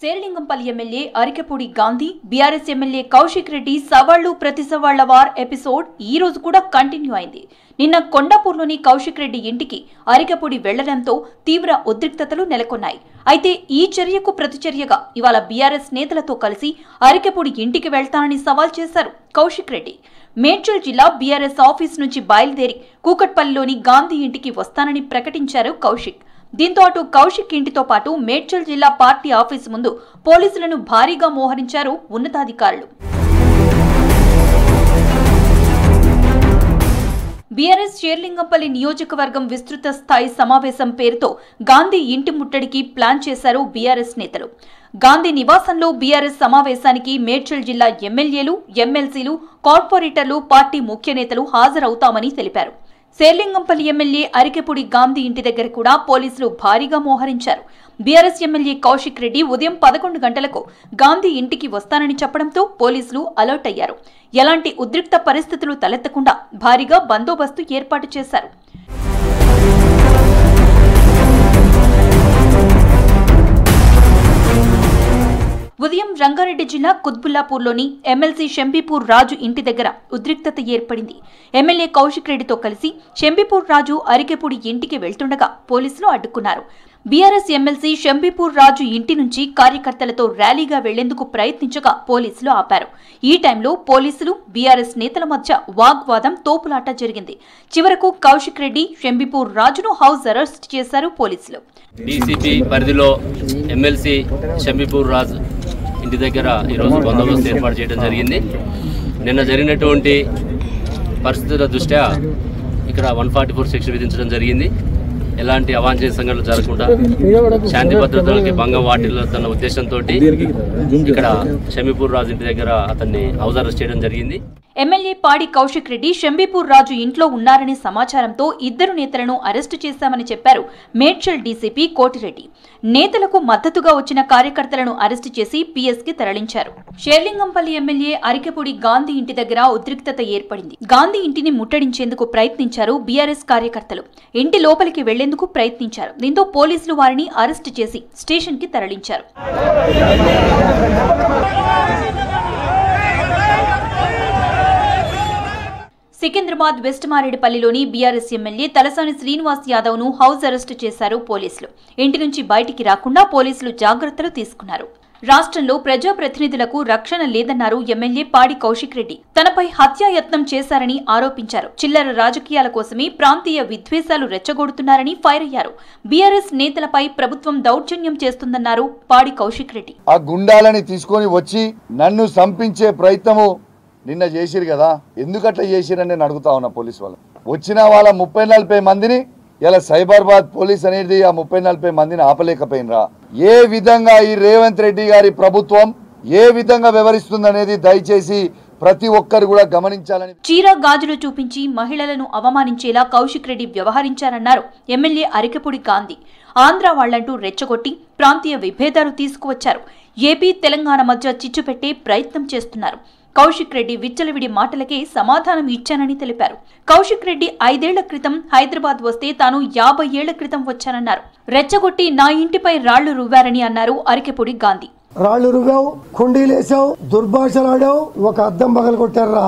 Serilingampally MLA Arikapudi Gandhi, BRS MLA Kaushik Reddy సవాళ్లు ప్రతి సవాళ్ల వార్ ఎపిసోడ్ ఈ రోజు కూడా కంటిన్యూ అయింది. నిన్న కొండాపూర్లోని కౌశిక్ రెడ్డి ఇంటికి అరికపూడి వెళ్లడంతో తీవ్ర ఉద్రిక్తతలు నెలకొన్నాయి. అయితే ఈ చర్యకు ప్రతిచర్యగా ఇవాళ బీఆర్ఎస్ నేతలతో కలిసి అరికపూడి ఇంటికి వెళ్తానని సవాల్ చేశారు కౌశిక్ రెడ్డి. మేడ్చల్ జిల్లా బీఆర్ఎస్ ఆఫీస్ నుంచి బయలుదేరి కూకట్పల్లిలోని గాంధీ ఇంటికి వస్తానని ప్రకటించారు కౌశిక్. దీంతో అటు కౌశిక్ ఇంటితో పాటు మేడ్చల్ జిల్లా పార్టీ ఆఫీసు ముందు పోలీసులను భారీగా మోహరించారు ఉన్నతాధికారులు. బీఆర్ఎస్ శేర్లింగంపల్లి నియోజకవర్గం విస్తృత స్థాయి సమావేశం పేరుతో గాంధీ ఇంటి ముట్టడికి ప్లాన్ చేశారు బీఆర్ఎస్ నేతలు. గాంధీ నివాసంలో బీఆర్ఎస్ సమావేశానికి మేడ్చల్ జిల్లా ఎమ్మెల్యేలు, ఎమ్మెల్సీలు, కార్పొరేటర్లు, పార్టీ ముఖ్య నేతలు హాజరవుతామని తెలిపారు. శేర్లింగంపల్లి ఎమ్మెల్యే అరికెపూడి గాంధీ ఇంటి దగ్గర కూడా పోలీసులు భారీగా మోహరించారు. బీఆర్ఎస్ ఎమ్మెల్యే కౌశిక్ రెడ్డి ఉదయం 11 గంటలకు గాంధీ ఇంటికి వస్తానని చెప్పడంతో పోలీసులు అలర్ట్ అయ్యారు. ఎలాంటి ఉద్రిక్త పరిస్థితులు తలెత్తకుండా భారీగా బందోబస్తు ఏర్పాటు చేశారు. ఉదయం రంగారెడ్డి జిల్లా కుత్బుల్లాపూర్లోని ఎమ్మెల్సీ షంబీపూర్ రాజు ఇంటి దగ్గర ఉద్రిక్తత ఏర్పడింది. ఎమ్మెల్యే కౌశిక్ రెడ్డితో కలిసి షంబీపూర్ రాజు అరికెపూడి ఇంటికి వెళ్తుండగా పోలీసులు అడ్డుకున్నారు. బీఆర్ఎస్ ఎమ్మెల్సీ షంబీపూర్ రాజు ఇంటి నుంచి కార్యకర్తలతో ర్యాలీగా వెళ్లేందుకు ప్రయత్నించగా పోలీసులు ఆపారు. ఈ టైంలో పోలీసులు, బీఆర్ఎస్ నేతల మధ్య వాగ్వాదం, తోపులాట జరిగింది. చివరకు కౌశిక్ రెడ్డి, షంబీపూర్ రాజును హౌస్ అరెస్ట్ చేశారు పోలీసులు.
డీసీపీ పరిధిలో ఎమ్మెల్సీ షంబీపూర్ రాజు ఇంటి దగ్గర ఈరోజు బందోబస్తు ఏర్పాటు చేయడం జరిగింది. నిన్న జరిగినటువంటి పరిస్థితుల దృష్ట్యా ఇక్కడ 144 సెక్షన్ విధించడం జరిగింది. ఎలాంటి అవాంఛనీయ సంఘటనలు జరగకుండా శాంతి భద్రతలకి భంగం వాటిల్లుతున్న ఉద్దేశంతో ఇక్కడ షంబీపూర్ రాజు ఇంటి దగ్గర అతన్ని హౌస్ అరెస్ట్ చేయడం జరిగింది.
ఎమ్మెల్యే పాడి కౌశిక్ రెడ్డి షంబీపూర్ రాజు ఇంట్లో ఉన్నారనే సమాచారంతో ఇద్దరు నేతలను అరెస్టు చేశామని చెప్పారు మేడ్చల్ డీసీపీ కోటిరెడ్డి. నేతలకు మద్దతుగా వచ్చిన కార్యకర్తలను అరెస్టు చేసి పీఎస్కి తరలించారు. షేర్లింగంపల్లి ఎమ్మెల్యే అరికెపూడి గాంధీ ఇంటి దగ్గర ఉద్రిక్తత ఏర్పడింది. గాంధీ ఇంటిని ముట్టడించేందుకు ప్రయత్నించారు బీఆర్ఎస్ కార్యకర్తలు. ఇంటి లోపలికి వెళ్లేందుకు ప్రయత్నించారు. దీంతో పోలీసులు వారిని అరెస్టు చేసి స్టేషన్ కి తరలించారు. సికింద్రాబాద్ వెస్ట్ మారేడుపల్లిలోని బీఆర్ఎస్ ఎమ్మెల్యే తలసాని శ్రీనివాస్ యాదవ్ ను హౌస్ అరెస్టు చేశారు పోలీసులు. ఇంటి నుంచి బయటికి రాకుండా పోలీసులు జాగ్రత్తలు తీసుకున్నారు. రాష్ట్రంలో ప్రజాప్రతినిధులకు రక్షణ లేదన్నారు ఎమ్మెల్యే పాడి కౌశిక్ రెడ్డి. తనపై హత్యాయత్నం చేశారని ఆరోపించారు. చిల్లర రాజకీయాల కోసమే ప్రాంతీయ విద్వేషాలు రెచ్చగొడుతున్నారని ఫైర్ అయ్యారు. బీఆర్ఎస్ నేతలపై ప్రభుత్వం దౌర్జన్యం చేస్తుందన్నారు పాడి కౌశిక్ రెడ్డి.
ఆ గుండాలని తీసుకొని వచ్చి నన్ను సంపించే ప్రయత్నము నిన్న చేసిరు కదా, ఎందుకట్లా చేసిరని నేను అడుగుతా ఉన్నా పోలీసు వాళ్ళు. వచ్చిన వాళ్ళ 30-40 మందిని ఇలా సైబరాబాద్ పోలీస్ అనేది ఆ 30-40 మందిని ఆపలేకపోయినరా? ఏ విధంగా ఈ రేవంత్ రెడ్డి గారి ప్రభుత్వం ఏ విధంగా వ్యవహరిస్తుందనేది దయచేసి ప్రతి ఒక్కరు కూడా గమనించాలని.
చీర గాజులు చూపించి మహిళలను అవమానించేలా కౌశిక్ రెడ్డి వ్యవహరించారన్నారు ఎమ్మెల్యే అరికెపూడి గాంధీ. ఆంధ్ర వాళ్లంటూ రెచ్చగొట్టి ప్రాంతీయ విభేదాలు తీసుకువచ్చారు. ఏపీ తెలంగాణ మధ్య చిచ్చు పెట్టే ప్రయత్నం చేస్తున్నారు. కౌశిక్ రెడ్డి విచ్చలవిడి మాటలకే సమాధానం ఇచ్చానని తెలిపారు. కౌశిక్ రెడ్డి 5 ఏళ్ల క్రితం హైదరాబాద్ వస్తే తాను 50 ఏళ్ల క్రితం వచ్చానన్నారు. రెచ్చగొట్టి నా ఇంటిపై రాళ్లు రువ్వారని అన్నారు అరికెపూడి గాంధీ.
రాళ్లు రువ్వావు, కుండీలేసావు, దుర్భాషలాడావు, ఒక అద్దం పగలు కొట్టారా,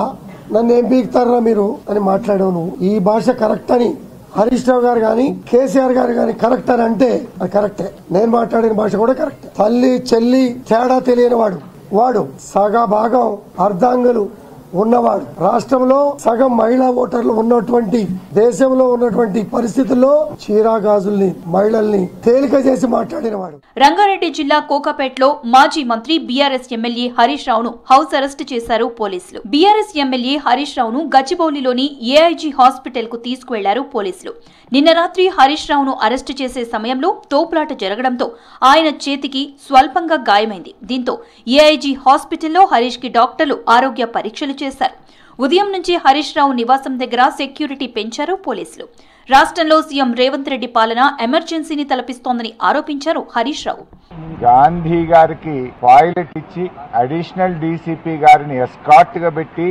నన్ను ఏం పీకుతారా మీరు అని మాట్లాడావు. నువ్వు ఈ భాష కరెక్ట్ అని హరీష్ రావు గారు గాని కేసీఆర్ గారు గాని కరెక్ట్ అని అంటే అది కరెక్టే. నేను మాట్లాడిన భాష కూడా కరెక్ట్. తల్లి చెల్లి తేడా తెలియని వాడు సగ భాగం అర్ధాంగులు ఉన్నవాడు, రాష్ట్రంలో సగం మహిళా ఓటర్లు ఉన్నటువంటి దేశంలో ఉన్నటువంటి పరిస్థితుల్లో చీరా గాజుల్ని మహిళల్ని తేలిక చేసి మాట్లాడినవాడు.
రంగారెడ్డి జిల్లా కోకాపేటలో మాజీ మంత్రి బీఆర్ఎస్ ఎమ్మెల్యే హరీష్ రావును హౌస్ అరెస్ట్ చేశారు పోలీసులు. బీఆర్ఎస్ ఎమ్మెల్యే హరీష్ రావును గచ్చిబౌలిలోని ఏఐజీ హాస్పిటల్ కు తీసుకువెళ్లారు పోలీసులు. నిన్న రాత్రి హరీష్ రావును అరెస్టు చేసే సమయంలో తోపులాట జరగడంతో ఆయన చేతికి స్వల్పంగా గాయమైంది. దీంతో ఏఐజీ హాస్పిటల్లో హరీష్ కి డాక్టర్లు ఆరోగ్య పరీక్షలు చేశారు. ఉదయం నుంచి హరీష్ రావు నివాసం దగ్గర సెక్యూరిటీ పెంచారు పోలీసులు. రాష్ట్రంలో సీఎం రేవంత్ రెడ్డి పాలన ఎమర్జెన్సీని తలపిస్తోందని ఆరోపించారు హరీష్ రావు.
గాంధీ గారికి టాయిలెట్ ఇచ్చి అడిషనల్ డీసీపీ గారిని ఎస్కార్ట్ గా పెట్టి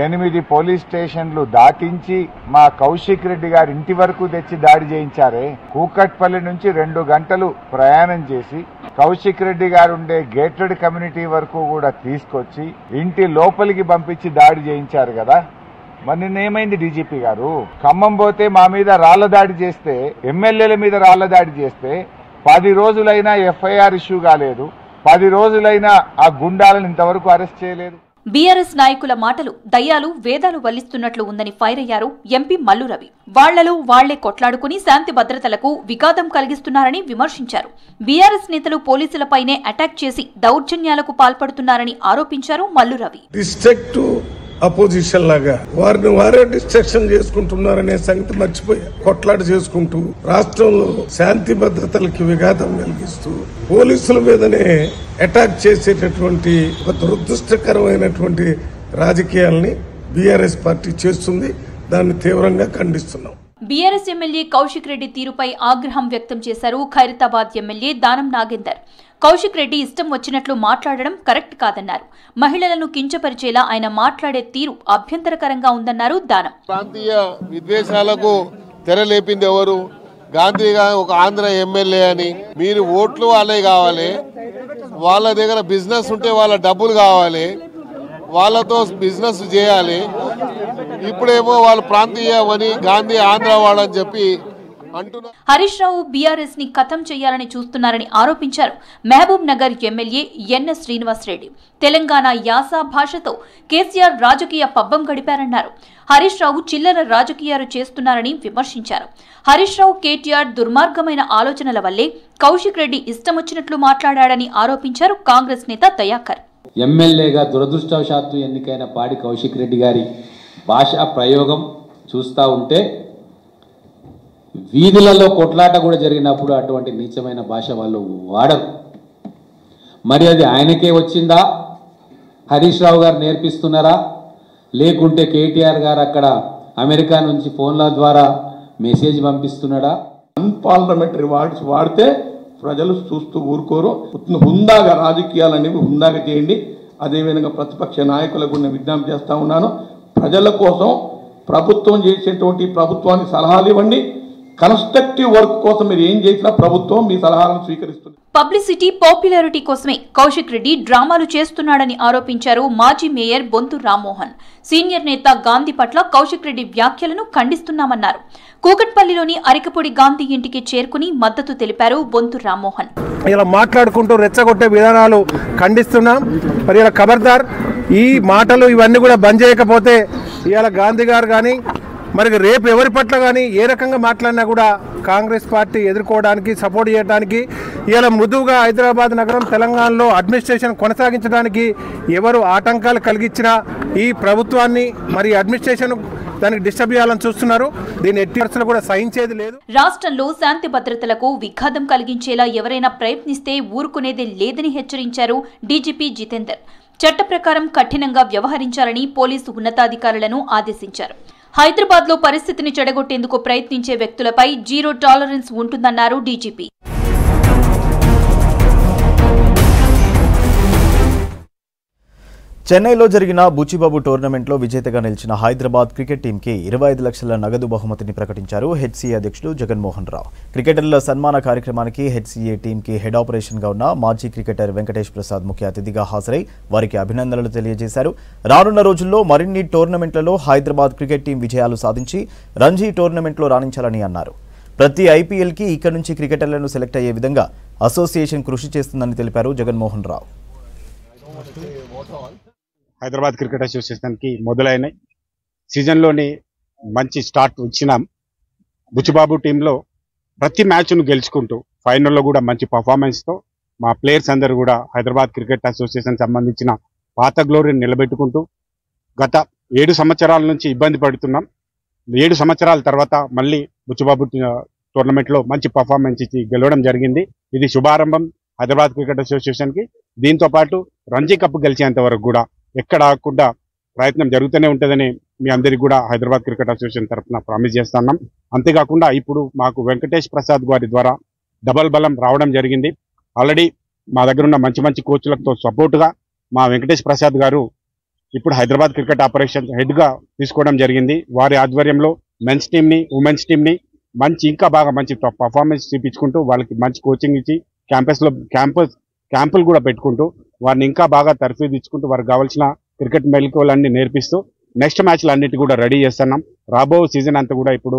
8 పోలీస్ స్టేషన్లు దాటించి మా కౌశిక్ రెడ్డి గారి ఇంటి వరకు తెచ్చి దాడి చేయించారే. కూకట్పల్లి నుంచి 2 గంటలు ప్రయాణం చేసి కౌశిక్ రెడ్డి గారు ఉండే గేటెడ్ కమ్యూనిటీ వరకు కూడా తీసుకొచ్చి ఇంటి లోపలికి పంపించి దాడి చేయించారు కదా. మరి నిన్నేమైంది డీజీపీ గారు? ఖమ్మం పోతే మా మీద రాళ్ల దాడి చేస్తే, ఎమ్మెల్యేల మీద రాళ్ల దాడి చేస్తే 10 రోజులైనా ఎఫ్ఐఆర్ ఇష్యూ కాలేదు. 10 రోజులైనా ఆ గుండాలను ఇంతవరకు అరెస్ట్ చేయలేదు.
బీఆర్ఎస్ నాయకుల మాటలు దయ్యాలు వేదాలు వల్లిస్తున్నట్లు ఉందని ఫైర్ అయ్యారు ఎంపీ మల్లు రవి. వాళ్లలో వాళ్లే కొట్లాడుకుని శాంతి భద్రతలకు విఘాతం కలిగిస్తున్నారని విమర్శించారు. బీఆర్ఎస్ నేతలు పోలీసులపైనే అటాక్ చేసి దౌర్జన్యాలకు పాల్పడుతున్నారని ఆరోపించారు మల్లు రవి.
అపోజిషన్ లాగా వారిని వారే డిస్ట్రక్షన్ చేసుకుంటున్నారనే సంగతి మర్చిపోయి కొట్లాట చేసుకుంటూ రాష్ట్రంలో శాంతి భద్రతలకి విఘాతం కలిగిస్తూ పోలీసుల మీదనే అటాక్ చేసేటటువంటి ఒక దురదృష్టకరమైనటువంటి రాజకీయాల్ని బీఆర్ఎస్ పార్టీ చేస్తుంది. దాన్ని తీవ్రంగా ఖండిస్తున్నాం.
బీఆర్ఎస్ ఎమ్మెల్యే కౌశిక్ రెడ్డి తీరుపై ఆగ్రహం వ్యక్తం చేశారు ఖైరతాబాద్ ఎమ్మెల్యే దానం నాగేందర్. కౌశిక్ రెడ్డి ఇష్టం వచ్చినట్లు మాట్లాడడం కరెక్ట్ కాదన్నారు. మహిళలను కించపరిచేలా ఆయన మాట్లాడే తీరు అభ్యంతరకరంగా ఉందన్నారు దానం.
ప్రాంతీయ విద్వేషాలకు తెరలేపింది ఎవరు? గాంధీ ఒక ఆంధ్ర ఎమ్మెల్యే అని. మీరు ఓట్లు వాళ్ళే కావాలి, వాళ్ళ దగ్గర బిజినెస్ ఉంటే వాళ్ళ డబ్బులు కావాలి, వాళ్ళతో బిజినెస్ చేయాలి. ఇప్పుడేమో వాళ్ళు ప్రాంతీయమని గాంధీ ఆంధ్ర వాళ్ళని చెప్పి అంటున్నారు.
హరీష్ రావు బీఆర్ఎస్ ని ఖతం చేయాలని చూస్తున్నారని ఆరోపించారు మహబూబ్ నగర్ ఎమ్మెల్యే ఎన్ఎస్ శ్రీనివాస్ రెడ్డి. తెలంగాణ యాస భాషతో కేసీఆర్ రాజకీయ పబ్బం గడిపారన్నారు. హరీష్ రావు చిల్లర రాజకీయాలు చేస్తున్నారని విమర్శించారు. హరీష్ రావు కేటీఆర్ దుర్మార్గమైన ఆలోచనల వల్లే కౌశిక్ రెడ్డి ఇష్టమొచ్చినట్లు మాట్లాడాడని ఆరోపించారు కాంగ్రెస్ నేత దయాకర్.
ఎమ్మెల్యేగా దురదృష్టవశాత్తు ఎన్నికైన పాడి కౌశిక్ రెడ్డి గారి భాషా ప్రయోగం చూస్తూ ఉంటే వీధులలో కొట్లాట కూడా జరిగినప్పుడు అటువంటి నీచమైన భాష వాళ్ళు వాడరు. మరి అది ఆయనకే వచ్చిందా, హరీష్ రావు గారు నేర్పిస్తున్నారా, లేకుంటే కేటీఆర్ గారు అక్కడ అమెరికా నుంచి ఫోన్ల ద్వారా మెసేజ్ పంపిస్తున్నాడా?
అన్పార్లమెంటరీ వర్డ్స్ వాడితే ప్రజలు చూస్తూ ఊరుకోరు. హుందాగా రాజకీయాలనేవి హుందాగా చేయండి. అదేవిధంగా ప్రతిపక్ష నాయకులకు కూడా విజ్ఞప్తి చేస్తూ ఉన్నాను, ప్రజల కోసం ప్రభుత్వం చేసేటువంటి ప్రభుత్వానికి సలహాలు ఇవ్వండి. కన్స్ట్రక్టివ్ వర్క్ కోసం మీరు ఏం చేసినా ప్రభుత్వం మీ సలహాలను స్వీకరిస్తుంది.
పబ్లిసిటీ, పాపులారిటీ కోసమే కౌశిక్ రెడ్డి డ్రామాలు చేస్తున్నాడని ఆరోపించారు మాజీ మేయర్ బొంతు రామ్మోహన్. సీనియర్ నేత గాంధీ పట్ల కౌశిక్ రెడ్డి వ్యాఖ్యలను ఖండిస్తున్నామన్నారు. కూకట్పల్లిలోని అరికపూడి గాంధీ ఇంటికి చేరుకుని మద్దతు తెలిపారు బొంతు రామ్మోహన్.
ఇలా మాట్లాడుకుంటూ రెచ్చగొట్టే విధానాలు ఖండిస్తున్నాం. మరి ఇలా ఖబర్దార్, ఈ మాటలు ఇవన్నీ కూడా బంద్ చేయకపోతే ఇవాళ గాంధీ గారు కానీ మరి రేపు ఎవరి పట్ల కానీ ఏ రకంగా మాట్లాడినా కూడా కాంగ్రెస్ పార్టీ ఎదుర్కోవడానికి, సపోర్ట్ చేయడానికి, ఇవాళ మృదువుగా హైదరాబాద్ నగరం తెలంగాణలో అడ్మినిస్ట్రేషన్ కొనసాగించడానికి ఎవరు ఆటంకాలు కలిగించినా ఈ ప్రభుత్వాన్ని మరి అడ్మినిస్ట్రేషన్ దానికి డిస్టర్బ్ చేయాలని చూస్తున్నారు. దీన్ని ఎట్టి పరిస్థితుల్లో కూడా సహించేది లేదు.
రాష్ట్రంలో శాంతి భద్రతలకు విఘాతం కలిగించేలా ఎవరైనా ప్రయత్నిస్తే ఊరుకునేది లేదని హెచ్చరించారు డీజీపీ జితేందర్. చట్ట ప్రకారం కఠినంగా వ్యవహరించాలని పోలీసు ఉన్నతాధికారులను ఆదేశించారు. హైదరాబాద్ లో పరిస్థితిని చెడగొట్టేందుకు ప్రయత్నించే వ్యక్తులపై జీరో టాలరెన్స్ ఉంటుందన్నారు డీజీపీ.
చెన్నైలో జరిగిన బుచ్చిబాబు టోర్నమెంట్లో విజేతగా నిలిచిన హైదరాబాద్ క్రికెట్ టీంకి 25 లక్షల నగదు బహుమతిని ప్రకటించారు హెచ్సీఏ అధ్యక్షుడు జగన్మోహన్ రావు. క్రికెటర్ల సన్మాన కార్యక్రమానికి హెచ్సీఏ టీంకి హెడ్ ఆపరేషన్గా ఉన్న మాజీ క్రికెటర్ వెంకటేష్ ప్రసాద్ ముఖ్య అతిథిగా హాజరై వారికి అభినందనలు తెలియజేశారు. రానున్న రోజుల్లో మరిన్ని టోర్నమెంట్లలో హైదరాబాద్ క్రికెట్ టీం విజయాలు సాధించి రంజీ టోర్నమెంట్లో రాణించాలని అన్నారు. ప్రతి ఐపీఎల్కి ఇక్కడి నుంచి క్రికెటర్లను సెలెక్ట్ అయ్యే విధంగా అసోసియేషన్ కృషి చేస్తుందని తెలిపారు జగన్మోహన్ రావు.
హైదరాబాద్ క్రికెట్ అసోసియేషన్కి మొదలైన సీజన్లోని మంచి స్టార్ట్ ఇచ్చినాం. బుచ్చిబాబు టీంలో ప్రతి మ్యాచ్ను గెలుచుకుంటూ ఫైనల్లో కూడా మంచి పర్ఫార్మెన్స్తో మా ప్లేయర్స్ అందరూ కూడా హైదరాబాద్ క్రికెట్ అసోసియేషన్ సంబంధించిన పాత గ్లోరీని నిలబెట్టుకుంటూ గత 7 సంవత్సరాల నుంచి ఇబ్బంది పడుతున్నాం. 7 సంవత్సరాల తర్వాత మళ్ళీ బుచ్చిబాబు టోర్నమెంట్లో మంచి పర్ఫార్మెన్స్ ఇచ్చి గెలవడం జరిగింది. ఇది శుభారంభం హైదరాబాద్ క్రికెట్ అసోసియేషన్కి. దీంతో పాటు రంజీ కప్ గెలిచేంత వరకు కూడా ఎక్కడ ఆగకుండా ప్రయత్నం జరుగుతూనే ఉంటుందని మీ అందరికీ కూడా హైదరాబాద్ క్రికెట్ అసోసియేషన్ తరఫున ప్రామిస్ చేస్తున్నాం. అంతేకాకుండా ఇప్పుడు మాకు వెంకటేష్ ప్రసాద్ గారి ద్వారా డబల్ బలం రావడం జరిగింది. ఆల్రెడీ మా దగ్గర ఉన్న మంచి మంచి కోచ్లతో సపోర్టుగా మా వెంకటేష్ ప్రసాద్ గారు ఇప్పుడు హైదరాబాద్ క్రికెట్ ఆపరేషన్ హెడ్గా తీసుకోవడం జరిగింది. వారి ఆధ్వర్యంలో మెన్స్ టీమ్ని, ఉమెన్స్ టీమ్ని ఇంకా బాగా మంచి పర్ఫార్మెన్స్ చూపించుకుంటూ వాళ్ళకి మంచి కోచింగ్ ఇచ్చి క్యాంపులు కూడా పెట్టుకుంటూ వారిని ఇంకా బాగా తర్ఫీదు ఇచ్చుకుంటూ వారికి కావాల్సిన క్రికెట్ మెలకువలన్నీ నేర్పిస్తూ నెక్స్ట్ మ్యాచ్లు అన్నిటి కూడా రెడీ చేస్తున్నాం. రాబో సీజన్ అంతా కూడా ఇప్పుడు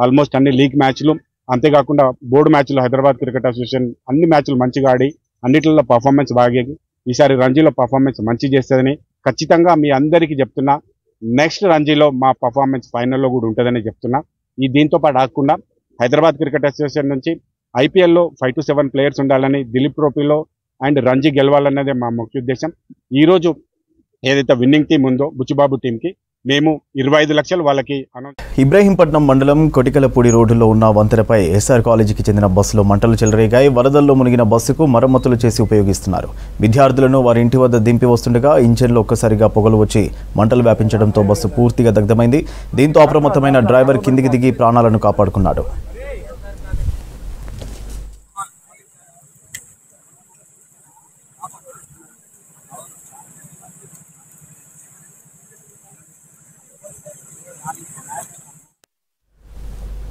ఆల్మోస్ట్ అన్ని లీగ్ మ్యాచ్లు, అంతేకాకుండా బోర్డు మ్యాచ్లు హైదరాబాద్ క్రికెట్ అసోసియేషన్ అన్ని మ్యాచ్లు మంచిగా ఆడి అన్నిటిలో పర్ఫార్మెన్స్ బాగా ఈసారి రంజీలో పర్ఫార్మెన్స్ మంచి చేస్తుందని ఖచ్చితంగా మీ అందరికీ చెప్తున్నా. నెక్స్ట్ రంజీలో మా పర్ఫార్మెన్స్ ఫైనల్లో కూడా ఉంటుందని చెప్తున్నా. దీంతో పాటు ఆగకుండా హైదరాబాద్ క్రికెట్ అసోసియేషన్ నుంచి ఐపీఎల్లో 5 to 7 ప్లేయర్స్ ఉండాలని, దిలీప్ ట్రోఫీలో అండ్ రంజీ గెలవాలన్నదే మా ముఖ్య ఉద్దేశం. ఈరోజు ఏదైతే విన్నింగ్ టీం ఉందో బుచ్చిబాబు టీంకి మేము 25 లక్షలు వాళ్ళకి
ఇబ్రహీంపట్నం మండలం కొటికలపూడి రోడ్డులో ఉన్న వంతెనపై ఎస్ఆర్ కాలేజీకి చెందిన బస్సులో మంటలు చెలరేగాయి. వరదల్లో మునిగిన బస్సుకు మరమ్మతులు చేసి ఉపయోగిస్తున్నారు. విద్యార్థులను వారి ఇంటి వద్ద దింపి వస్తుండగా ఇంజన్లో ఒక్కసారిగా పొగలు వచ్చి మంటలు వ్యాపించడంతో బస్సు పూర్తిగా దగ్ధమైంది. దీంతో అప్రమత్తమైన డ్రైవర్ కిందికి దిగి ప్రాణాలను కాపాడుకున్నాడు.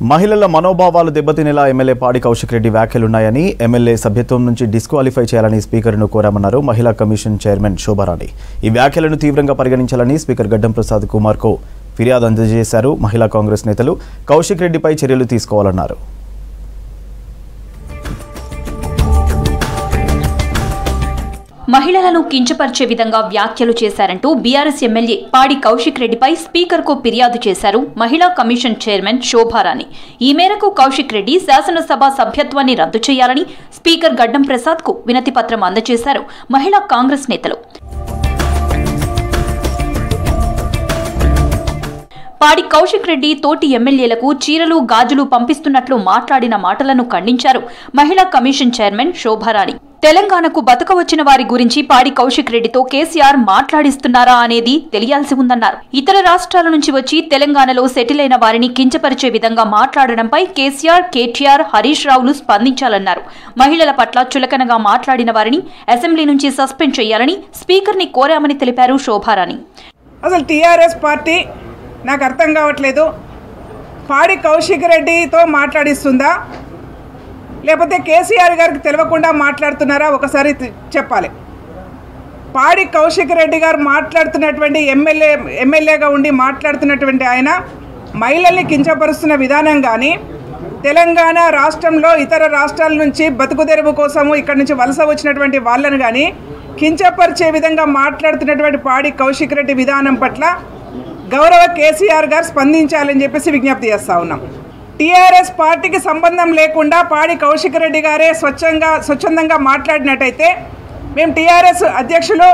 మహిళల మనోభావాలు దెబ్బతినేలా ఎమ్మెల్యే పాడి కౌశిక్ రెడ్డి వ్యాఖ్యలున్నాయని, ఎమ్మెల్యే సభ్యత్వం నుంచి డిస్క్వాలిఫై చేయాలని స్పీకర్ను కోరామన్నారు మహిళా కమిషన్ చైర్మన్ శోభారాణి. ఈ వ్యాఖ్యలను తీవ్రంగా పరిగణించాలని స్పీకర్ గడ్డం ప్రసాద్ కుమార్కు ఫిర్యాదు అందజేశారు. మహిళా కాంగ్రెస్ నేతలు కౌశిక్ రెడ్డిపై చర్యలు తీసుకోవాలన్నారు.
మహిళలను కించపరిచే విధంగా వ్యాఖ్యలు చేశారంటూ బీఆర్ఎస్ ఎమ్మెల్యే పాడి కౌశిక్ రెడ్డిపై స్పీకర్కు ఫిర్యాదు చేశారు మహిళా కమిషన్ చైర్మన్ శోభారాణి. ఈ మేరకు కౌశిక్ రెడ్డి శాసనసభ సభ్యత్వాన్ని రద్దు చేయాలని స్పీకర్ గడ్డం ప్రసాద్కు వినతి పత్రం అందజేశారు మహిళా కాంగ్రెస్ నేతలు. పాడి కౌశిక్ రెడ్డి తోటి ఎమ్మెల్యేలకు చీరలు గాజులు పంపిస్తున్నట్లు మాట్లాడిన మాటలను ఖండించారు మహిళా కమిషన్ చైర్మన్ శోభారాణి. తెలంగాణకు బతకవచ్చిన వారి గురించి పాడి కౌశిక్ రెడ్డితో కేసీఆర్ మాట్లాడిస్తున్నారా అనేది తెలియాల్సి ఉందన్నారు. ఇతర రాష్ట్రాల నుంచి వచ్చి తెలంగాణలో సెటిల్ అయిన వారిని కించపరిచే విధంగా మాట్లాడడంపై కేసీఆర్, కేటీఆర్, హరీష్ రావులు స్పందించాలన్నారు. మహిళల పట్ల చులకనగా మాట్లాడిన వారిని అసెంబ్లీ నుంచి సస్పెండ్ చేయాలని స్పీకర్ని కోరామని తెలిపారు శోభారాణి.
అసలు టీఆర్ఎస్ పార్టీ నాకు అర్థం కావట్లేదు. పాడి కౌశిక్ రెడ్డితో మాట్లాడిస్తుందా లేకపోతే కేసీఆర్ గారికి తెలియకుండా మాట్లాడుతున్నారా ఒకసారి చెప్పాలి. పాడి కౌశిక్ రెడ్డి గారు మాట్లాడుతున్నటువంటి ఎమ్మెల్యేగా ఉండి మాట్లాడుతున్నటువంటి ఆయన మహిళల్ని కించపరుస్తున్న విధానం కానీ, తెలంగాణ రాష్ట్రంలో ఇతర రాష్ట్రాల నుంచి బతుకుదెరువు కోసము ఇక్కడి నుంచి వలస వచ్చినటువంటి వాళ్ళను కానీ కించపరిచే విధంగా మాట్లాడుతున్నటువంటి పాడి కౌశిక్ రెడ్డి విధానం పట్ల గౌరవ కేసీఆర్ గారు స్పందించాలని చెప్పేసి విజ్ఞప్తి చేస్తూ ఉన్నాం. టీఆర్ఎస్ పార్టీకి సంబంధం లేకుండా పాడి కౌశిక్ రెడ్డి గారే స్వచ్ఛందంగా మాట్లాడినట్టయితే మేము టీఆర్ఎస్ అధ్యక్షులు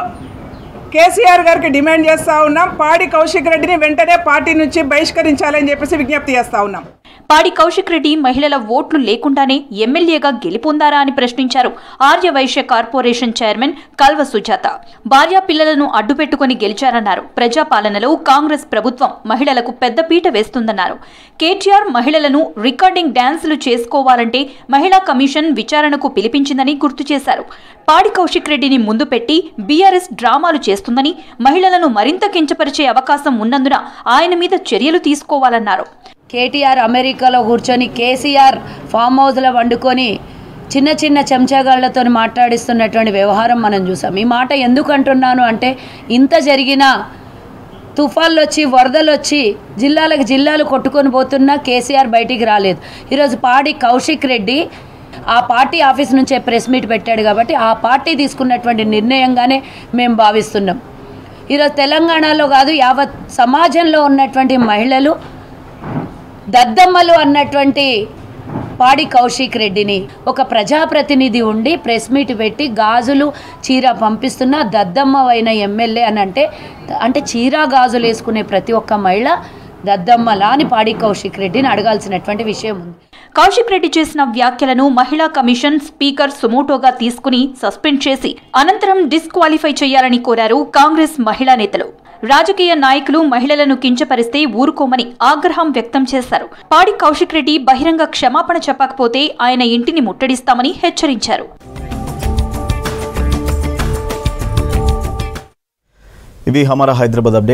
కేసీఆర్ గారికి డిమాండ్ చేస్తూ ఉన్నాం. పాడి కౌశిక్ రెడ్డిని వెంటనే పార్టీ నుంచి బహిష్కరించాలని చెప్పేసి విజ్ఞప్తి చేస్తూ ఉన్నాం.
పాడి కౌశిక్ రెడ్డి మహిళల ఓట్లు లేకుండానే ఎమ్మెల్యేగా గెలుపొందారా అని ప్రశ్నించారు ఆర్యవైశ్య కార్పొరేషన్ చైర్మన్ కల్వ సుజాత. భార్యా పిల్లలను అడ్డుపెట్టుకుని గెలిచారన్నారు. ప్రజాపాలనలో కాంగ్రెస్ ప్రభుత్వం మహిళలకు పెద్దపీట వేస్తుందన్నారు. కేటీఆర్ మహిళలను రికార్డింగ్ డాన్సులు చేసుకోవాలంటే మహిళా కమిషన్ విచారణకు పిలిపించిందని గుర్తు చేశారు. పాడి కౌశిక్ రెడ్డిని ముందు పెట్టి బీఆర్ఎస్ డ్రామాలు చేస్తుందని, మహిళలను మరింత కించపరిచే అవకాశం ఉన్నందున ఆయన మీద చర్యలు తీసుకోవాలన్నారు.
కేటీఆర్ అమెరికాలో కూర్చొని కేసీఆర్ ఫామ్ హౌస్లో వండుకొని చిన్న చిన్న చెంచాగాళ్లతో మాట్లాడిస్తున్నటువంటి వ్యవహారం మనం చూసాం. ఈ మాట ఎందుకు అంటున్నాను అంటే, ఇంత జరిగినా తుఫాన్లు వచ్చి వరదలు వచ్చి జిల్లాలు కొట్టుకొని పోతున్నా కేసీఆర్ బయటికి రాలేదు. ఈరోజు పాడి కౌశిక్ రెడ్డి ఆ పార్టీ ఆఫీస్ నుంచే ప్రెస్ మీట్ పెట్టాడు కాబట్టి ఆ పార్టీ తీసుకున్నటువంటి నిర్ణయంగానే మేము భావిస్తున్నాం. ఈరోజు తెలంగాణలో కాదు యావత్ సమాజంలో ఉన్నటువంటి మహిళలు దద్దమ్మలు అన్నటువంటి పాడి కౌశిక్ రెడ్డిని ఒక ప్రజాప్రతినిధి ఉండి ప్రెస్ మీట్ పెట్టి గాజులు చీర పంపిస్తున్న దద్దమ్మ అయిన ఎమ్మెల్యే అని అంటే చీర గాజులు వేసుకునే ప్రతి ఒక్క మహిళ దద్దమ్మలా అని పాడి కౌశిక్ రెడ్డిని అడగాల్సినటువంటి విషయం ఉంది.
కౌశిక్ రెడ్డి చేసిన వ్యాఖ్యలను మహిళా కమిషన్ స్పీకర్ సుమోటోగా తీసుకుని సస్పెండ్ చేసి అనంతరం డిస్క్వాలిఫై చేయాలని కోరారు కాంగ్రెస్ మహిళా నేతలు. రాజకీయ నాయకులు మహిళలను కించపరిస్తే ఊరుకోమని ఆగ్రహం వ్యక్తం చేశారు. పాడి కౌశిక్ రెడ్డి బహిరంగ క్షమాపణ చెప్పకపోతే ఆయన ఇంటిని ముట్టడిస్తామని హెచ్చరించారు.
ఇది హమారా హైదరాబాద్ అప్డేట్.